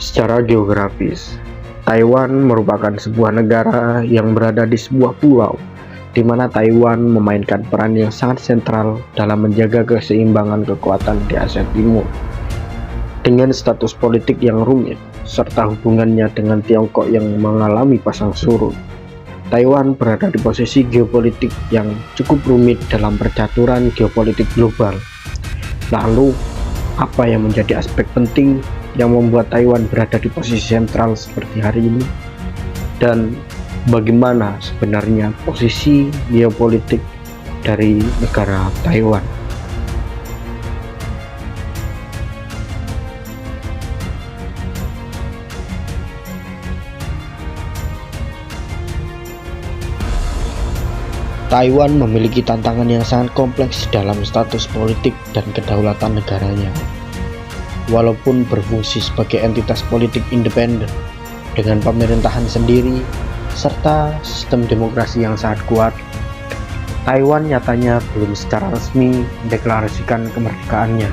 Secara geografis, Taiwan merupakan sebuah negara yang berada di sebuah pulau, di mana Taiwan memainkan peran yang sangat sentral dalam menjaga keseimbangan kekuatan di Asia Timur. Dengan status politik yang rumit, serta hubungannya dengan Tiongkok yang mengalami pasang surut, Taiwan berada di posisi geopolitik yang cukup rumit dalam percaturan geopolitik global. Lalu, apa yang menjadi aspek penting yang membuat Taiwan berada di posisi sentral seperti hari ini? Dan bagaimana sebenarnya posisi geopolitik dari negara Taiwan? Taiwan memiliki tantangan yang sangat kompleks dalam status politik dan kedaulatan negaranya. Walaupun berfungsi sebagai entitas politik independen dengan pemerintahan sendiri serta sistem demokrasi yang sangat kuat, Taiwan nyatanya belum secara resmi mendeklarasikan kemerdekaannya.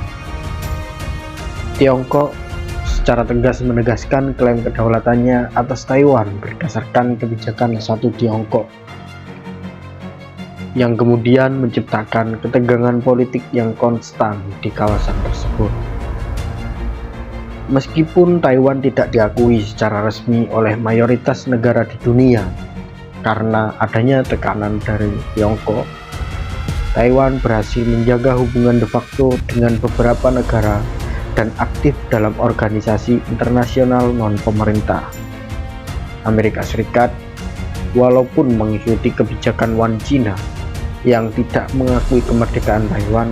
Tiongkok secara tegas menegaskan klaim kedaulatannya atas Taiwan berdasarkan kebijakan Satu Tiongkok, yang kemudian menciptakan ketegangan politik yang konstan di kawasan tersebut. Meskipun Taiwan tidak diakui secara resmi oleh mayoritas negara di dunia karena adanya tekanan dari Tiongkok, Taiwan berhasil menjaga hubungan de facto dengan beberapa negara dan aktif dalam organisasi internasional non-pemerintah. Amerika Serikat, walaupun mengikuti kebijakan One China yang tidak mengakui kemerdekaan Taiwan,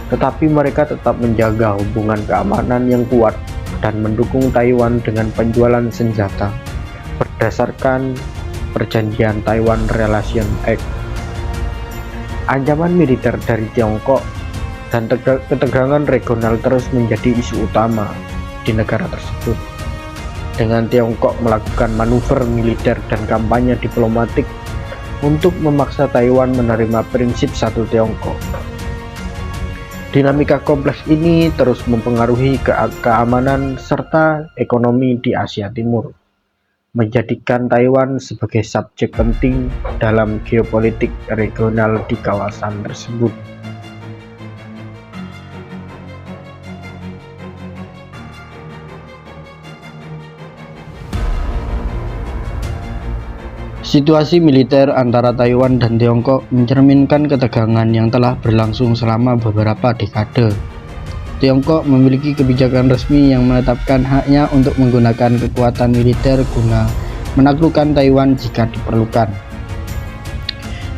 tetapi mereka tetap menjaga hubungan keamanan yang kuat dan mendukung Taiwan dengan penjualan senjata berdasarkan perjanjian Taiwan Relation Act. Ancaman militer dari Tiongkok dan ketegangan regional terus menjadi isu utama di negara tersebut, dengan Tiongkok melakukan manuver militer dan kampanye diplomatik untuk memaksa Taiwan menerima prinsip Satu Tiongkok. Dinamika kompleks ini terus mempengaruhi keamanan serta ekonomi di Asia Timur, menjadikan Taiwan sebagai subjek penting dalam geopolitik regional di kawasan tersebut. Situasi militer antara Taiwan dan Tiongkok mencerminkan ketegangan yang telah berlangsung selama beberapa dekade. Tiongkok memiliki kebijakan resmi yang menetapkan haknya untuk menggunakan kekuatan militer guna menaklukkan Taiwan jika diperlukan.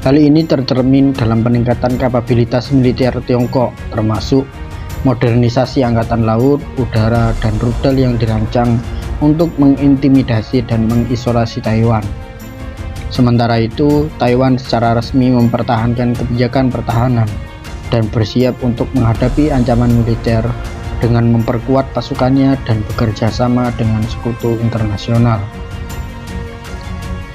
Hal ini tercermin dalam peningkatan kapabilitas militer Tiongkok, termasuk modernisasi angkatan laut, udara, dan rudal yang dirancang untuk mengintimidasi dan mengisolasi Taiwan. Sementara itu, Taiwan secara resmi mempertahankan kebijakan pertahanan dan bersiap untuk menghadapi ancaman militer dengan memperkuat pasukannya dan bekerja sama dengan sekutu internasional.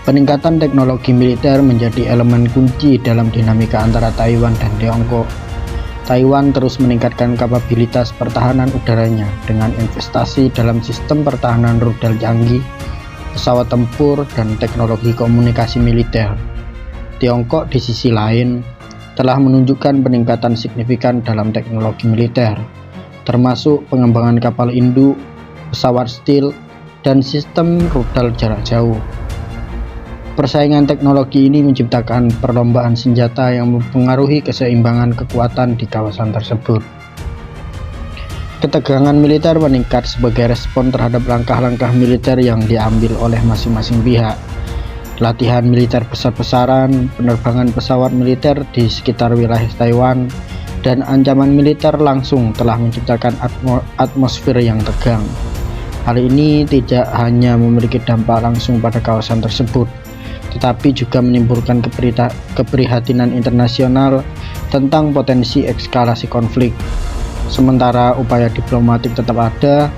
Peningkatan teknologi militer menjadi elemen kunci dalam dinamika antara Taiwan dan Tiongkok. Taiwan terus meningkatkan kapabilitas pertahanan udaranya dengan investasi dalam sistem pertahanan rudal canggih, pesawat tempur, dan teknologi komunikasi militer. Tiongkok di sisi lain telah menunjukkan peningkatan signifikan dalam teknologi militer, termasuk pengembangan kapal induk, pesawat stealth, dan sistem rudal jarak jauh. Persaingan teknologi ini menciptakan perlombaan senjata yang mempengaruhi keseimbangan kekuatan di kawasan tersebut. Ketegangan militer meningkat sebagai respon terhadap langkah-langkah militer yang diambil oleh masing-masing pihak. Latihan militer besar-besaran, penerbangan pesawat militer di sekitar wilayah Taiwan, dan ancaman militer langsung telah menciptakan atmosfer yang tegang. Hal ini tidak hanya memiliki dampak langsung pada kawasan tersebut, tetapi juga menimbulkan keprihatinan internasional tentang potensi eskalasi konflik. Sementara upaya diplomatik tetap ada,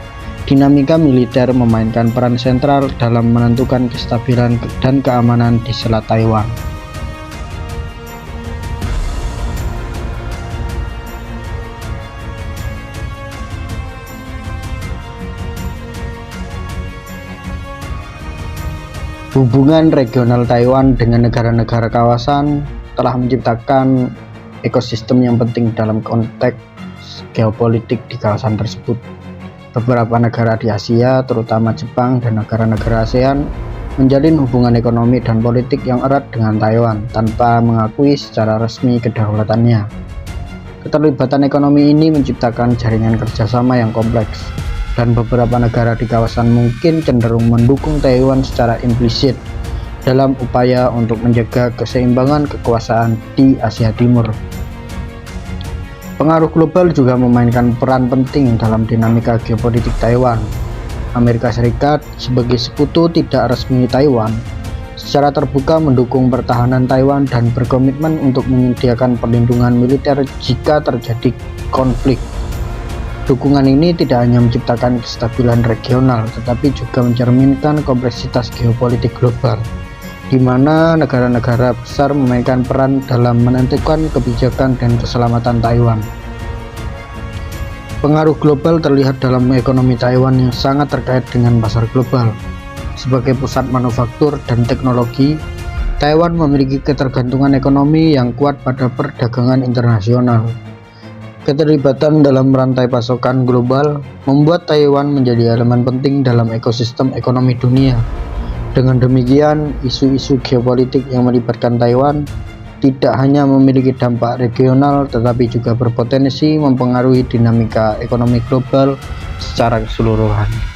dinamika militer memainkan peran sentral dalam menentukan kestabilan dan keamanan di Selat Taiwan. Hubungan regional Taiwan dengan negara-negara kawasan telah menciptakan ekosistem yang penting dalam konteks geopolitik di kawasan tersebut. Beberapa negara di Asia, terutama Jepang dan negara-negara ASEAN, menjalin hubungan ekonomi dan politik yang erat dengan Taiwan tanpa mengakui secara resmi kedaulatannya. Keterlibatan ekonomi ini menciptakan jaringan kerjasama yang kompleks, dan beberapa negara di kawasan mungkin cenderung mendukung Taiwan secara implisit dalam upaya untuk menjaga keseimbangan kekuasaan di Asia Timur. Pengaruh global juga memainkan peran penting dalam dinamika geopolitik Taiwan. Amerika Serikat sebagai sekutu tidak resmi Taiwan secara terbuka mendukung pertahanan Taiwan dan berkomitmen untuk menyediakan perlindungan militer jika terjadi konflik. Dukungan ini tidak hanya menciptakan kestabilan regional, tetapi juga mencerminkan kompleksitas geopolitik global, di mana negara-negara besar memainkan peran dalam menentukan kebijakan dan keselamatan Taiwan. Pengaruh global terlihat dalam ekonomi Taiwan yang sangat terkait dengan pasar global. Sebagai pusat manufaktur dan teknologi, Taiwan memiliki ketergantungan ekonomi yang kuat pada perdagangan internasional. Keterlibatan dalam rantai pasokan global membuat Taiwan menjadi elemen penting dalam ekosistem ekonomi dunia. Dengan demikian, isu-isu geopolitik yang melibatkan Taiwan tidak hanya memiliki dampak regional tetapi juga berpotensi mempengaruhi dinamika ekonomi global secara keseluruhan.